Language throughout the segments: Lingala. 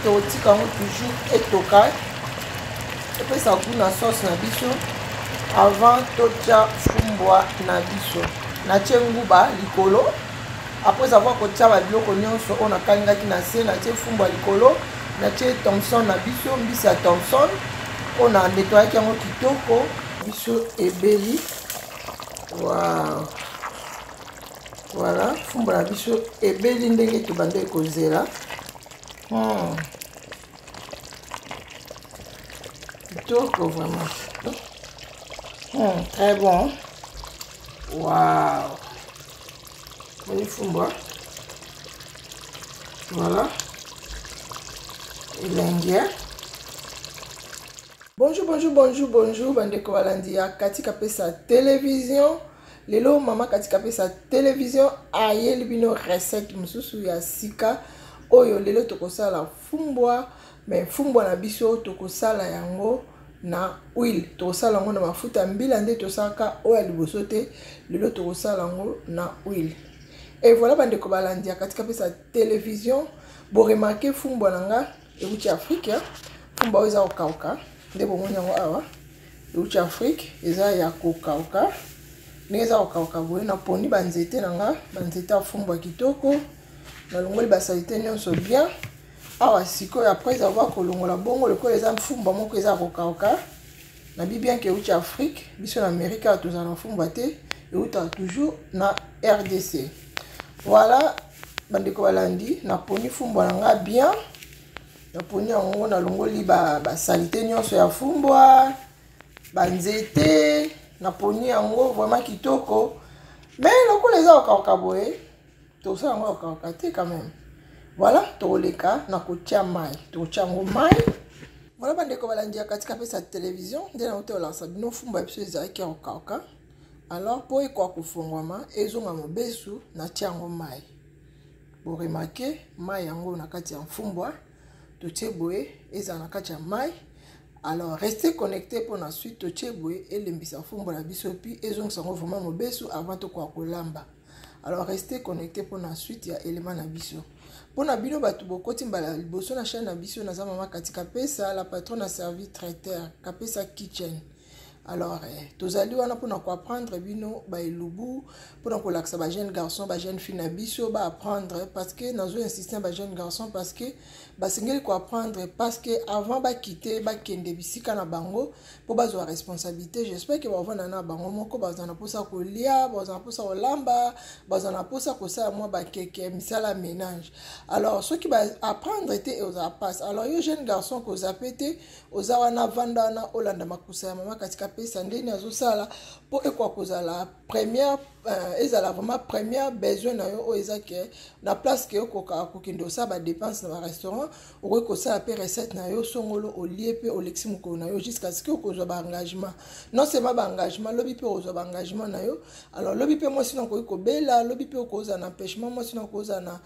totika yango toujours etoka epesa goût na sauce na biso avant totia fumbwa na biso natie nguba likolo après avoir kotia babiloko nyonso oyo nakalingaki na se natie fumbwa likolo natie thomson na biso mbisi ya thomson oyo na nettoyaki yango kitoko biso ebeli. Wow. Voilà, fumbwa na biso ebeli ndenge tobanda ekozela. Kitoko vraiment. Très bon. Waouh. Voyez fumbwa. Voilà. Elengia. Bonjour, bandeko balandia katika pesa télévision. Lelo mama katika pesa télévision ayeli bino recette mususu ya sika oyo lelo tokosala fumbwa, mais fumbwa na biso tokosala yango na huile, tokosala yango na mafuta mbila nde tosaka oyo liboso te, lelo tokosala yango na huile. Et voilà bandeko balandia katika pesa télévision, bo remarquer fumbwa nanga euti Afrique, fumbwa oyo eza kokauka nde bomoni yango awa euti Afrique eza ya kokauka. Neza okauka boye na poni banzete nanga banzete afumbwa kitoko na longoli basalite nyonso bien awa sikoyo après avoir kolongola bongo lekolo eza mfumbwa moko eza kokauka na bi bien que euti Afrique biso na Amerika tozana mfumbwa te euta toujours na RDC. Voilà bandeko balandi na poni fumbwa nanga bien na poni yango na longoli basalite nyonso ya fumbwa banzete na poni yango vraiment kitoko, mais loko les okauka boye to ça yango okauka te quand même. Voilà toleka na kotia mai totia ngo mai. Voilà bandeko balandia katika pesa télévision nde na hotel sabino fumba biso ezaki okauka. Alors po iko kufungwama ezonga mobesu na tia ngo mai. Bo remarquer mai yango na kati ya mfumbwa totie boye eza na kati ya mai. Alors restez connectés pour la suite au tchéboué et l'embissa fumbo la bisopi et zong sango vraiment mobesu avant to kwa kolamba. Alors restez connectés pour la suite ya élément na biso. Pour na bino batu bokoti mbala liboso na chaîne na biso na mama katika pesa la patronne a servi traiteur kapesa kitchen. Alors tozali wana pour na apprendre bino ba elubu pour na kolaksa ba jeune garçon ba jeune fille na biso ba apprendre parce que nazo insister ba jeune garçon parce que ba singeli ko apprendre parce que avant ba quitter ba kende bisika na bango pour bazo responsabilité. J'espère que ba vona na bango moko bazana posa ko lia bazana posa olamba bazana posa ko sa moi ba keke misala ménage. Alors ceux qui ba apprendre était aux passe. Alors yo jeune garçon ko zapete ozawa na vanda na olanda makusa mama katika pesa ndeni azosala po ekwa kozala première ezala vraiment première besoin na yo ezake na place ke okoka kokindo sa ba dépense na restaurant oko kosala pe recette na yo songolo olie pe olexi moko na yo jusqu'à ce que okozwa ba engagement non seulement ba engagement lobi pe ozwa ba engagement na yo. Alors lobi pe moi sinon ko bela lobi pe okoza na empêchement moi sinon koza na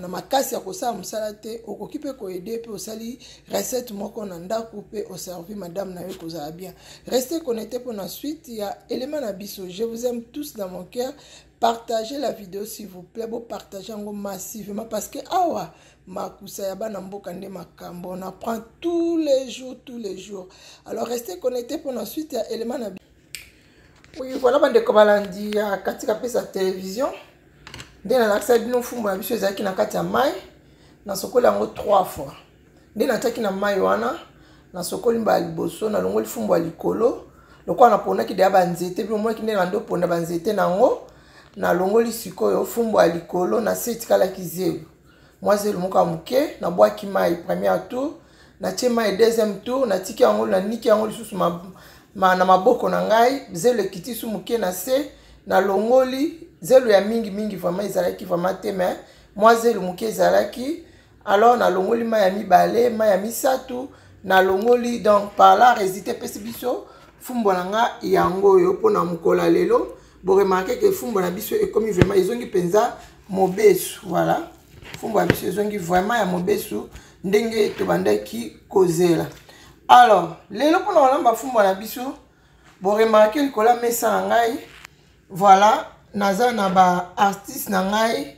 makasi ya kosala musala te okoki pe ko aider pe osali recette moko na ndako pe au servir madame na yo kozala bien. Restez connectés pour la suite. Il y a élément d'abisso. Je vous aime tous dans mon cœur. Partagez la vidéo s'il vous plaît. Bon, partagez en gros massivement parce que awa makusa ya bana mboka nde makambo. On apprend tous les jours. Alors restez connectés pour la suite. Il y a élément d'abisso. Oui, voilà bande kobalandi ya katika pesa télévision. Dès la laxa bino fumba na biso ezaki na kati ya mai na sokola yango 3 fois. Dès na taki na mai wana na sokoli mba liboso na longoli fumbwa likolo lokwa na pona ki de banzete bi mo ki ne lando pona banzete nango na longoli sikoyo fumbwa likolo na setikala kizelu moi zelu moka muke na bwaki mai premier tour na tie mai deuxième tour na tiki yango na niki yango lisusu na maboko na ngai zelu kiti su muke na se na longoli zelu ya mingi vraiment ezalaki vraiment te mais moi zelu muke ezalaki. Alors na longoli mai ya mibale mai ya misatu na longoli donc par là résister pesi biso fumbo nanga yango yo pona mukola lelo bo remarquer que fumbo na biso est comme vraiment ezongi penza mobesu. Voilà fumbo na biso ezongi vraiment ya mobesu ndenge to bandaki kozela. Alors lelo pona olamba fumbo na biso bo remarquer likola mesa ngai. Voilà naza na ba artiste na ngai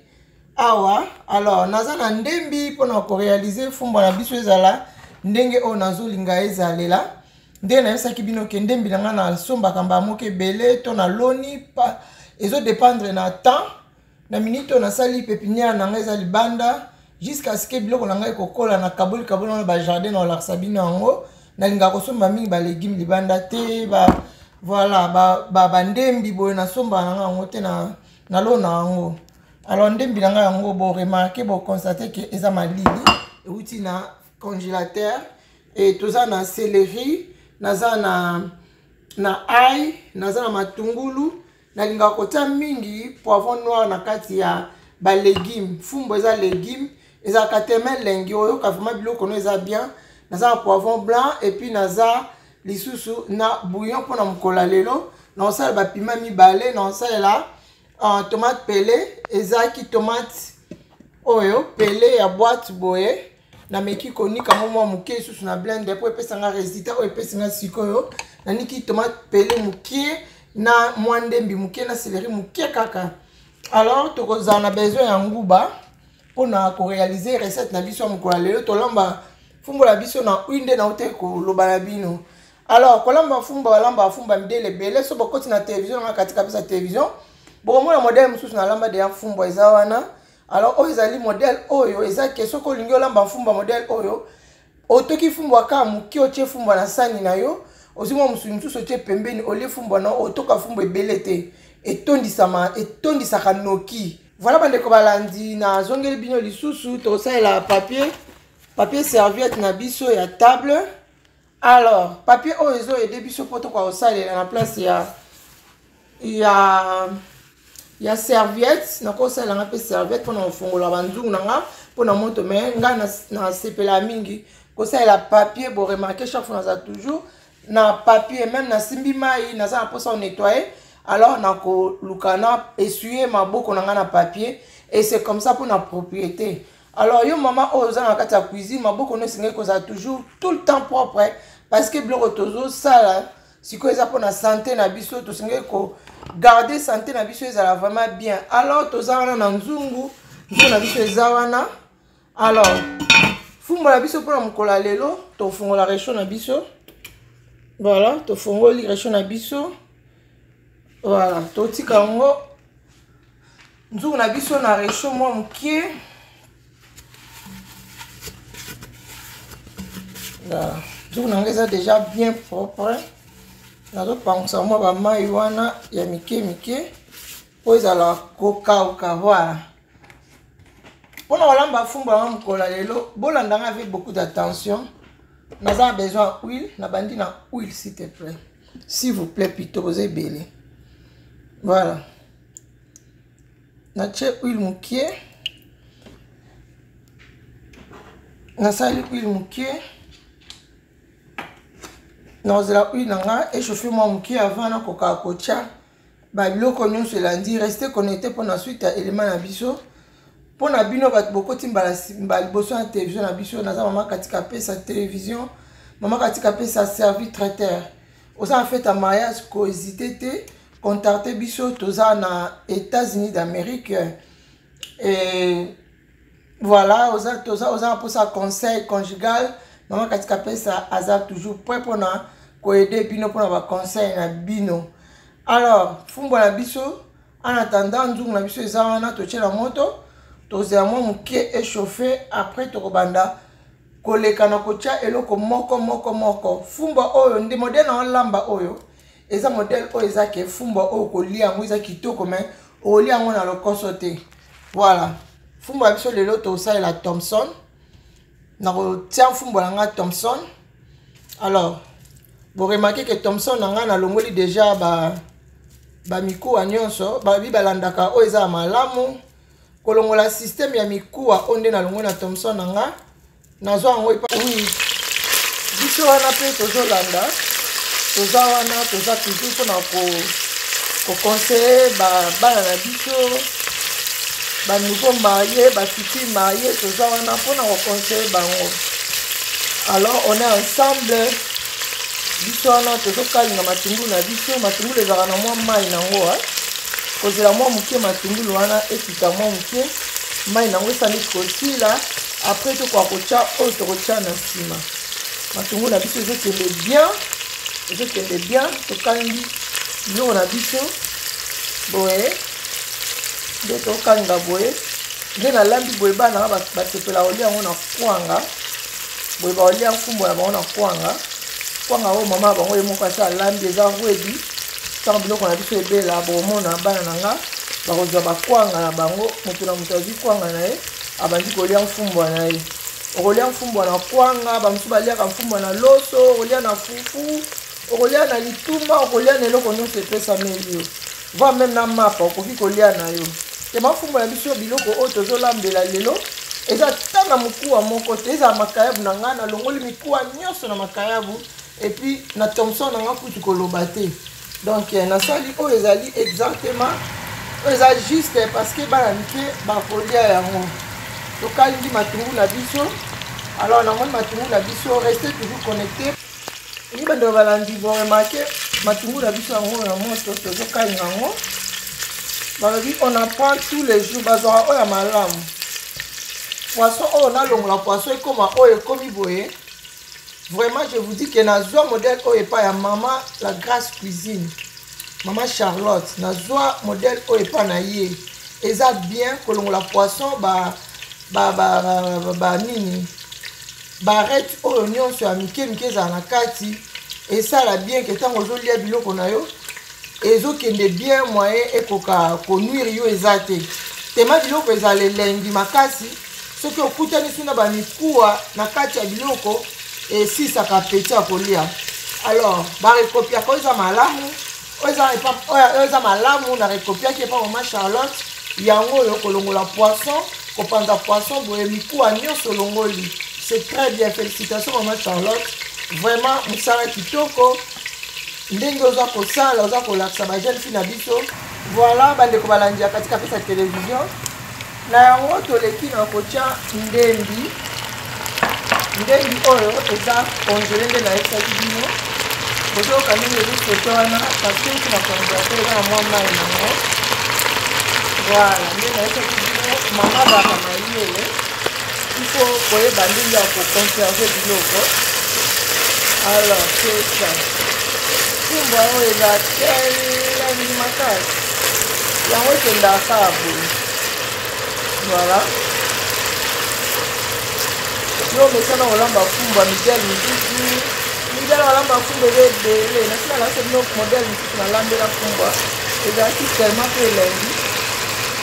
awa. Alors naza na ndembi pona ko réaliser fumbo na biso ezala ndenge o nazo linga ezalela. Ndenge na yesaki bino ke ndembi nanga na somba kamba moke belé to na loni pa ezo dépendre na temps na minute na sali pépinière nanga ezali banda jusqu'à ce que biloko nanga ekokola na kaboli na ba jardin na la sabino yango na linga ko somba mingi ba légumes libanda te ba voilà ba ndembi boye na somba nanga ngo te na lona yango. Alors ndembi nanga yango bo remarquer bo constater que eza malili euti na congélateur et tout ça na céleri naza na ail naza na matungulu na linga kotia mingi poivron noir na kati ya ba légumes fumbo eza légumes eza kateme lengi oyo ka vraiment biloko no eza bien naza poivron blanc et puis naza lisusu na bouillon pour na mukola lelo na osala ba piment mibale na osala tomate pelé ezaki tomate oyo pelé ya boîte boye na meki konika mwa muke susu na blender po epesa nga résultat o epesa nga sikoyo na niki tomate pelé muke na mwandembi muke na céleri muke kaka. Alors tokozala na besoin ya nguba pona ko réaliser recette na biso mukola lelo tolamba fumbo la biso na huile na ote ko loba na bino. Alors kolamba fumbo balamba fumba midele belé so bokoti na télévision na katika pesa télévision bon moi modèle mususu na lamba de fumbo eza wana. Alors oyo ezali modèle oyo eza keso ko lingi olamba fumba modèle oyo otoki fumbo aka muki otie fumbo na sani na yo ozimo mususu otie pembeni olie fumbo na otoka fumbo ebele te etondisaka noki. Voilà bandeko balandi na zongeli bino lisusu tosalela papier serviette na biso ya table. Alors papier oyo ezo ede biso poto kwa osalela na place ya serviette na ko sala nga pe serviette pona ofongola banzungu nanga pona moto me nga na sepela mingi ko sala papier bo remarquer chaque fois ça toujours na papier même na simbi mai na za pour ça nettoyer. Alors na ko lukana essuyer maboko nanga na papier et c'est comme ça pour na propriété. Alors yo maman oza na kati ya cuisine maboko no singe ko ça toujours tout le temps propre parce que biloko tozo sala siko eza pour na santé na biso to singe ko garder santé na biso ezala vraiment bien. Alors toza wana na nzungu na biso eza wana. Alors fumbo la biso pona mukola lelo to fungola réchaud na biso. Voilà to fungoli réchaud na biso. Voilà to tika ngo nzungu na biso na réchaud mo mukie. Voilà nzungu na ngeza déjà bien propre. Nazo pangusa mwa ba mai wana ya mike po ezala kokauka. Voilà pona olamba fumbo ya mukola lelo bolandanga avec beaucoup d'attention. Naza besoin d'huile na bandi na huile s'il te plaît, s'il vous plaît plutôt vous belé. Voilà na che huile mukie na sali huile mukie. Nous allons échauffer mon mukie avant de kocha. Biloko nyonso elandi restez connecté pour la suite à élément na biso. Pour na bino bat beaucoup timbala liboso na télévision na biso naza mama katika pesa télévision mama katika pesa service traiteur. Oza en fait un mariage ko hésité te contacter biso toza na États-Unis d'Amérique et voilà oza pour ça conseil conjugal mama katika pesa azar toujours prêt pour na ko aider bino pour na ba conseil na bino. Alors fumbo na biso en attendant nzungu na biso eza wana to tshela moto toza mo mukie échauffé après to kobanda koleka na kotia eloko moko fumbo oyo ndi modèle na lamba oyo eza modèle oyo eza ke fumbo oyo kolia ngo eza kitoko mais olia ngo na lokoso te. Voilà fumbo ya biso lelo to sa la Thomson na kotia fumbo na nga Thomson. Alors vous remarquez que Thomson na nga na longoli déjà ba mikuwa nyonso ba bibalandaka oyo eza malamu kolongola système ya mikuwa onde na longo na Thomson na nga nazo yango epa oui biso wana pe tozolanda toza wana toza toujours mpona koconseille bana na biso banouveau marié bafutur marié toza wana mpona koconseille bango. Alors on est ensemble biso wana tozokalinga matungulu na biso matungulu ezalaka na mwa mai nango kozela mwa moke matungulu wana ekita mwa moke mai nango esali kosila. Après tokotia oyo tokotia na nsima. Matungulu na biso ezokende bien. Tokangi biloko na biso boye nde tokanga boye nde nalambi boye bana basepela kolia yango na kwanga boye baolia mfumbo na bango na kwanga oyo mama bango ye moko asi alambi eza rwedi ntango biloko na biso ebela bomona bana na nga bakozwa bakwanga na bango moto na moto azwi kwanga na ye abandi kolia mfumbo na ye okolia mfumbo na kwanga bamosusu baliaka mfumbo na loso okolia na fufu okolia na litumba okolia na eloko nyonso epesameli yo va même na mapa okoki kolia na yo te mafumbo na biso biloko oyo tozolambela lelo eza ta na mokuwa moko te eza makayabu na ngai nalongoli mikuwa nyonso na makayabu epuis na Thomson na nga kutu koloba te donc nasali oyo ezali exactement oyo eza juste parce que bana mike bakolia yango tokalingi matungulu na biso alors namoni matungulu na biso restez toujours connecté ni bando balandi bo remarqué matungulu na biso yango na moto tozokalinga yango balobi on apprend tous les jours bazwaka oyo ya malamu poisson oyo nalongola poisson ekoma oyo ekomi boye vraiment je vous dis que nazwa modèle oyo epai ya mama la Grasse Cuisine mama Charlotte nazwa modèle oyo epai na ye eza bien kolongola poisson nini barrette oyo nyonso ya mike ezala na kati esala bien ke ntango ozolia biloko na yo ezokende bien moyen ekoka konuire yo eza te tema biloko ezala elengi makasi soki okutani suna bamikuwa na kati ya biloko esisaka peti ya kolia alors barekopiaka oyo eza malamu oyo eza malamu na rekopiaki epa mama Charlotte yango oyo kolongola poisson kopanza poisson boye mikuwa nyonso longoli c'est très bien félicitations mama Charlotte vraiment mosala kitoko ndenge oza kosala oza kolakisa bajeune fille na biso voilà bandeko balandi ya katika pesa télévision na yango toleki na kotia ndembi oyo eza congélé nde nayebisaki bino bozoyoka ndenge ezosote wana parce que na congélateur eza na mwa mai nango voilà nde nayebisaki bino mama baka mayele ifo koyeba ndenge ya koconserve biloko alors c'est ça fumbo yango eza telengi makasi yango ekendaka boye voilà yo mesana kolamba fumbo ya midele mosusu midele kolamba fumbo eza ebele nasina nase bino modele mosusu nalambela fumbo ezalaki tellement mpe elengi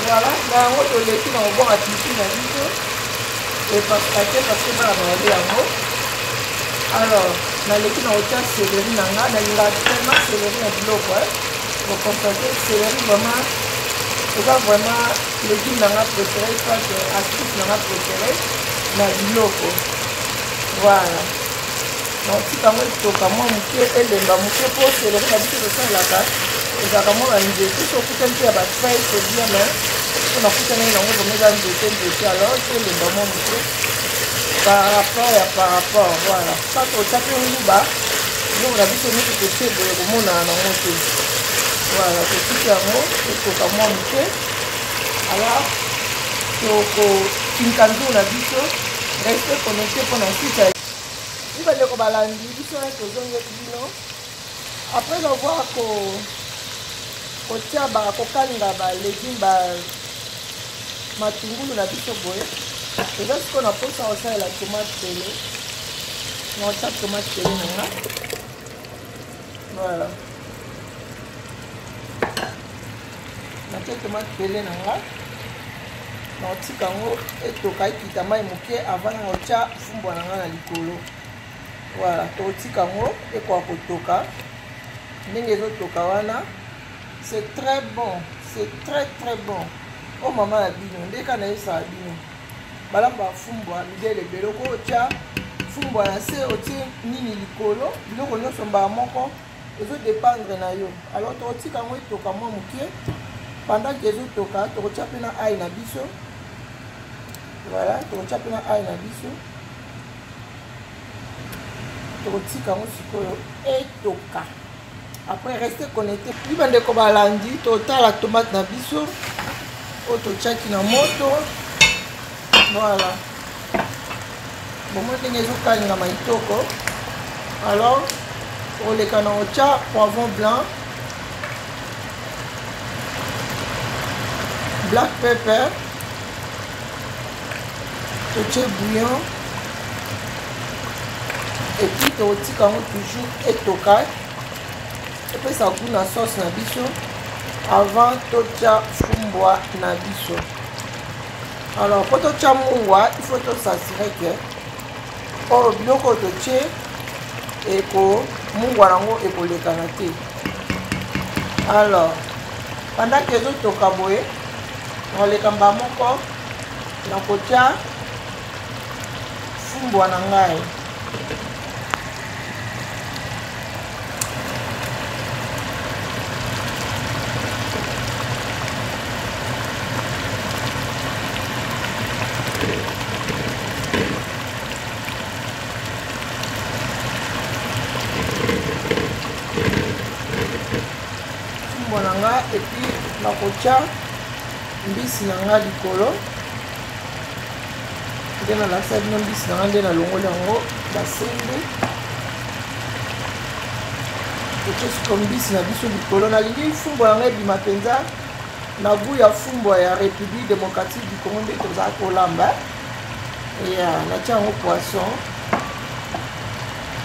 voilà na yango toleki na kobwaka tisi na biso epasate parce que bana bababe yango alors naleki na kotia céleri na nga nalingaka tellement céleri na biloko boconstate céleri vraiment eza vraiment légume na nga préféré soit astuce na nga préféré na biloko voilà naotika yango etoka mwa moke elemba moke mpo céleri na biso tosalelaka ezalaka mwa banzete so okutani mpe ya bafai c'est bien mais so nakutani nango vraimen eza nzete alors so elemba mwa moke par rapport voilà ça totia mpe nguba biloko na biso neti totie boye komonana nango te voilà totiki yango etoka mwa moke alors tokotinka nzungu na biso reste connecté mpona sika ibandeko balandi biso na tozongeli bino après avoir kotia kokalinga balégume matungulu na biso boye eza sikoyo na mposa kosalela tomate pele naotia tomate pele na nga voilà natia tomate pele na nga naotika yango etoka ekita mai moke avant na kotia fumbo na nga na likolo voilà tokotika yango ekoka kotoka ndenge ezotoka wana c'est très bon c'est très bon o mama na bino ndeka nayebisaka bino balamba fumbwa midele ebele okotia fumbwa na se otie nini likolo biloko nyonso mbala moko ezodépendre na yo alors tokotika yango etoka mwa moke pendant que ezotoka tokotia mpe na ai na biso voilà tokotia mpe na ai na biso tokotika yango sikoyo etoka après rester connecté puis bandeko balandi totala tomate na biso oyo totiaki na moto Voilà. Bon, moi, je vais vous maitoko. Alors, pour les canons, poivron blanc, black pepper, toche bouillon, et puis toti quand toujours et tokai. Et puis ça goûte la sauce na biso avant tocha fumbwa na biso. Alors pour tocha mungwa, il faut to s'assurer que oh biloko toche et ko mungwa nango et ko lekana te. Alors pendant que les autres tokaboye, on les kamba moko na kocha fumbwa na ngai. Et puis na kocha mbisi nanga likolo ndena la salle na mbisi nanga ndena longoli yango basembe kocha siko mbisi na biso likolo nalingi fumbo nanga ebima mpenza na goût ya fumbo ya République démocratique du Congo nde tozala kolamba ya natia yango poisson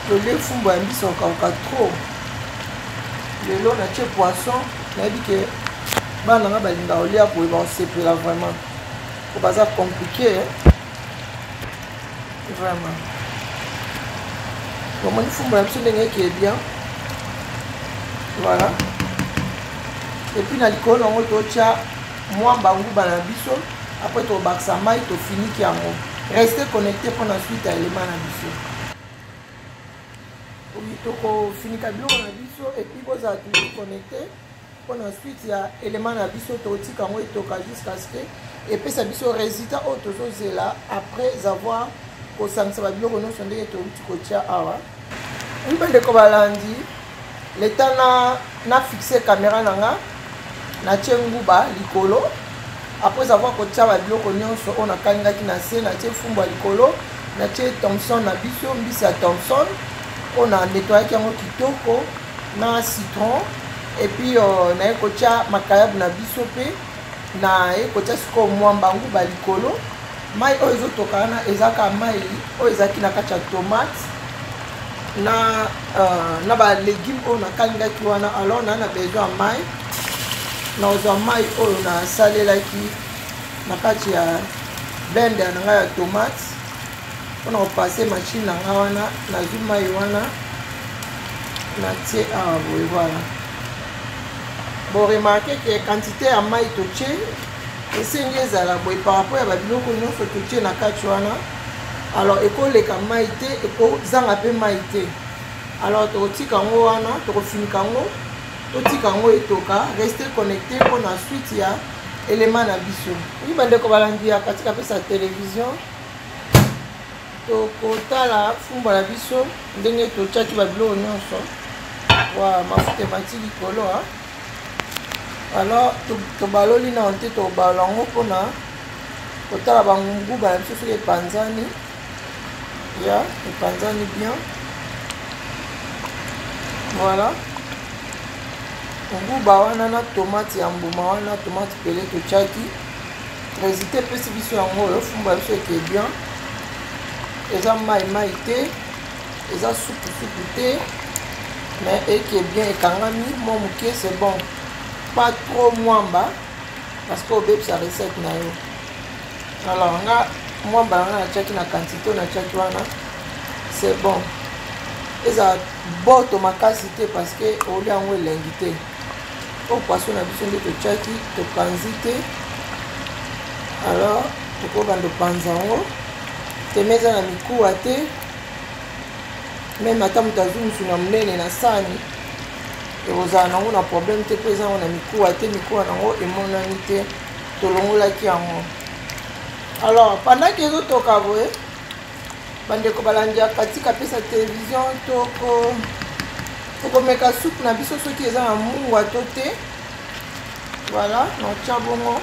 tolie fumbo ya mbisi okauka trop lelo natie poisson nayebi ke bana nga balinga olia boye baosepela vraiment po baza compliqué vraiment bomoni fumbo na biso ndenge eke bien voilà et puis na likolo nango totia mwa banguba na biso après tobakisa mai tofiniki yango reste connecté mpona suite ya élément na biso tokofinika biloko na biso et puis bozala toujours connecté pour ensuite il y a élément na biso totika ngo etoka jusqu'à ce que epesa biso résultat oyo tozozela après avoir kosangisa babiloko nyonso ndenge touti kotia awa bandeko balandi leta na fixe caméra nanga natie nguba likolo après avoir kotia babiloko nyonso oyo nakalingaki na se natie fumbo ya likolo natie thomson na biso mbisi ya thomson on a nettoyé yango kitoko na citron et puis na kocha makayabu na biso pe na kocha siko mwamba ngu balikolo mai oyo ezotokana ezaka mai oyo ezaki na kati ya tomate na ba légumes oyo nakalingaki wana alors na besoin mai na ozwa mai oyo nasalelaki na kati ya blender na ngai ya tomate on a passé machine na nga wana na zuma wana na tie awa boye voilà bon remarquez que quantité ya mai totie esengi ezala boye par rapport ya babiloko nyonso totie na kati wana alors ekoleka mai te ekozanga mpe mai te alors tokotika yango wana tokofinika yango totika yango etoka reste connecté mpona suite ya élément na biso oyi bandeko balandi ya katika pesa télévision tokotala fumbo na biso ndenge totiaki babiloko nyonso wa mafuta emati likolo alors tobaloli na te tobala yango mpona kotala banguba na biso soki epanzani ya epanzani bien voilà nguba wana na tomate ya mbuma wana tomate pele totiaki résultat epesi biso yango oyo fumbo ya biso eke bien eza mai te eza supu te mais eke bien ekangami mwa moke c'est bon pas trop mwamba parce que obebisa recette na yo alors nga mwamba nanga natiaki na quantité natiaki wana c'est bon eza boto makasi te parce que olia yango elengi te oyo poisson na biso nde totiaki topanzi te alors tokobanda opanza yango teme eza na mikuwa te meme ata moto azwi mosu na monene na sani ekozala nango na problème te mpo eza yango na mikuwa te mikuwa nango emonani te tolongolaki yango alors pendant ke ezotoka boye bandeko balandi ya katika pesa télévision tokomeka soupe na biso soki eza na mungwa to te voilà naotya bongo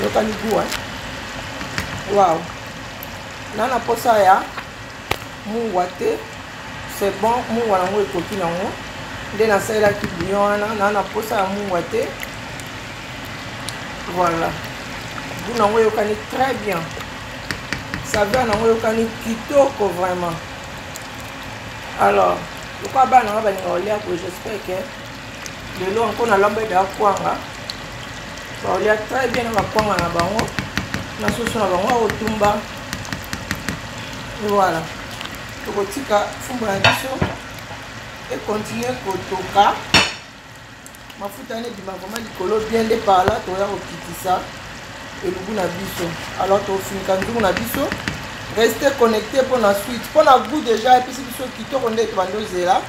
yokani goût wow nana posa ya mungwa te c'est bon mungwa nango ekoki nango nde nasalelaki bouillon wana nana posa ya mungwa te voilà goût nango eyokani très bien saveur nango eyokani kitoko vraiment alors pourquoi bana nanga balinga kolia ko j'espère que lelo encore na lamba da kwanga baolia très bien na bakwanga na bango na soso na bango otumba voilà tokotika fumba na biso et continuer kotoka mafuta ne bima vraiment likolo bien de par là toya kokitisa elubu na biso alors tofinika nzungu na biso restez connecté pour la suite pour la goût déjà et puis si biso kitoko nde tobandozela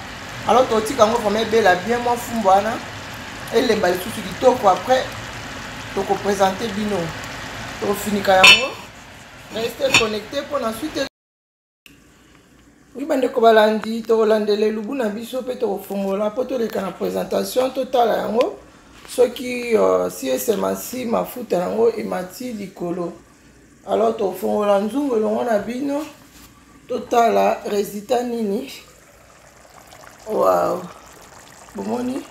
alors totika yango vraiment ebela bien mwa fumba wana elemba lisusu kitoko après tokopresente bino tofinika yango restez connecté pour la suite. Oui, bandeko balandi tokolandela elubu na biso mpe tokofongola mpo toleka na présentation totala yango soki si esemasi mafuta yango emati likolo alors tokofongola nzungu elongo na bino totala résultat nini. Wow bomoni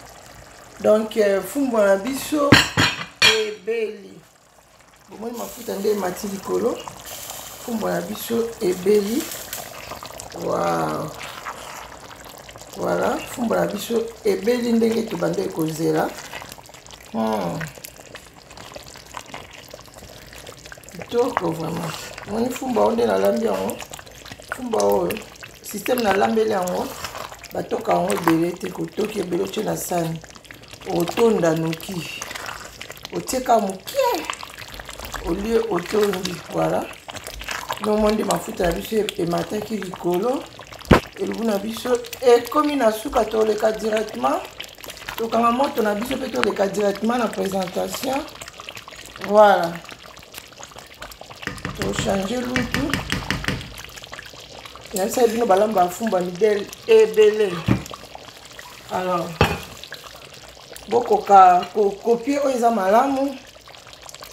donc fumba na biso ebeli bomoni mafuta nde emati likolo fumba na biso ebeli. Wow voilà fumba na biso ebeli ndenge tobande kozela kitoko vraiment moni fumba oyo nde nalambi yango fumba oyo système nalambeli yango batoka yango ebele te kotoki ebele otie na sani otonda noki otieka mokie olie otondi voilà nomondi mafuta na biso emataki likolo elubu na biso ekomi na suka toleka directement tokanga moto na biso mpe toleka directement na présentation voilà tochange lutu nayebisaki bino balamba bafumba midele ebele alors bokoka kokopie oyo eza malamu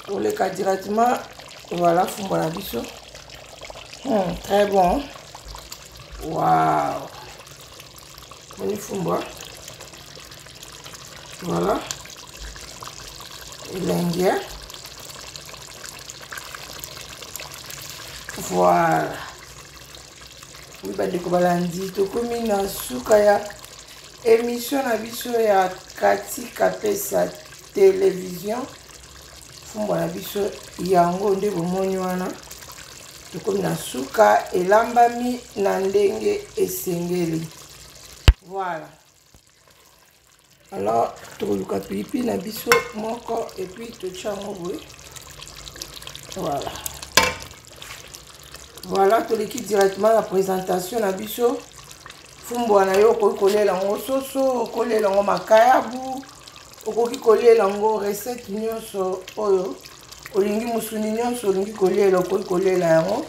toleka directement voilà fumba na biso très bon wow boni fumba voilà elengi voilà oui bandeko balandi tokomi na suka ya émission na biso ya Katika Pesa télévision fumba na biso yango nde bomoni wana tokomi na suka elambami na ndenge esengeli voilà alors tokoluka pilipili na biso moko et puis totia yango boye voilà voilà toleki directement la présentation na biso fumba na yo okoki kolela yango soso okolela yango makayabu okoki kolela yango recette nyonso oyo olingi musuni nyonso olingi kolela okoki kolela yango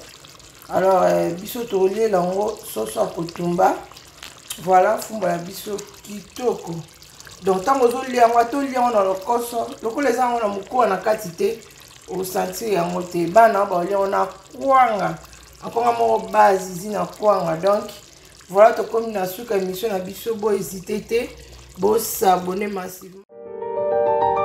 alors biso tokolela yango soso akotumba voilà fumba na biso kitoko donc ntango ozolia yango atolia yango na lokoso lokola eza yango na mokuwa na kati te osentir yango te bana baolia yango na kwanga akonga moko base izi na kwanga donc voilà tokomi na suka émission na biso bo hésiter te bo s'abonner massivement.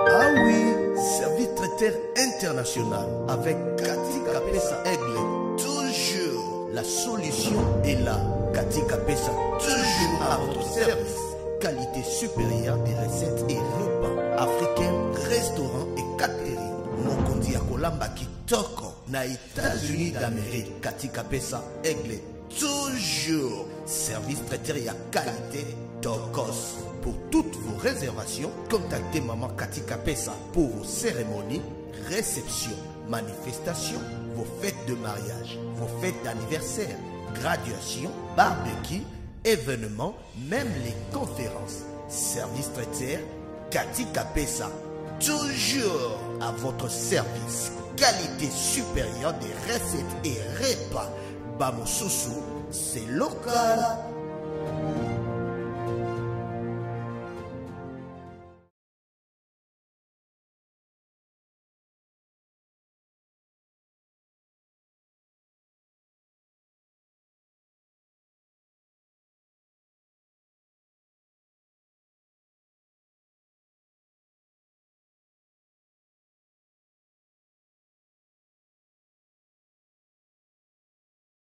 Ah oui, service traiteur international avec Katika Pesa Aigle. Toujours la solution est là. Katika Pesa, toujours à votre service. Qualité supérieure des recettes et repas africains, restaurants et catering. Mokondi ya kolamba kitoko na États-Unis d'Amérique. Katika Pesa Aigle. Toujours service traiteur et à qualité Tokos. Pour toutes vos réservations, contactez Maman Katika Pesa pour vos cérémonies, réceptions, manifestations, vos fêtes de mariage, vos fêtes d'anniversaire, graduation, barbecue, événements, même les conférences. Service traiteur Katika Pesa. Toujours à votre service. Qualité supérieure des recettes et repas. Bamosusu, c'est local.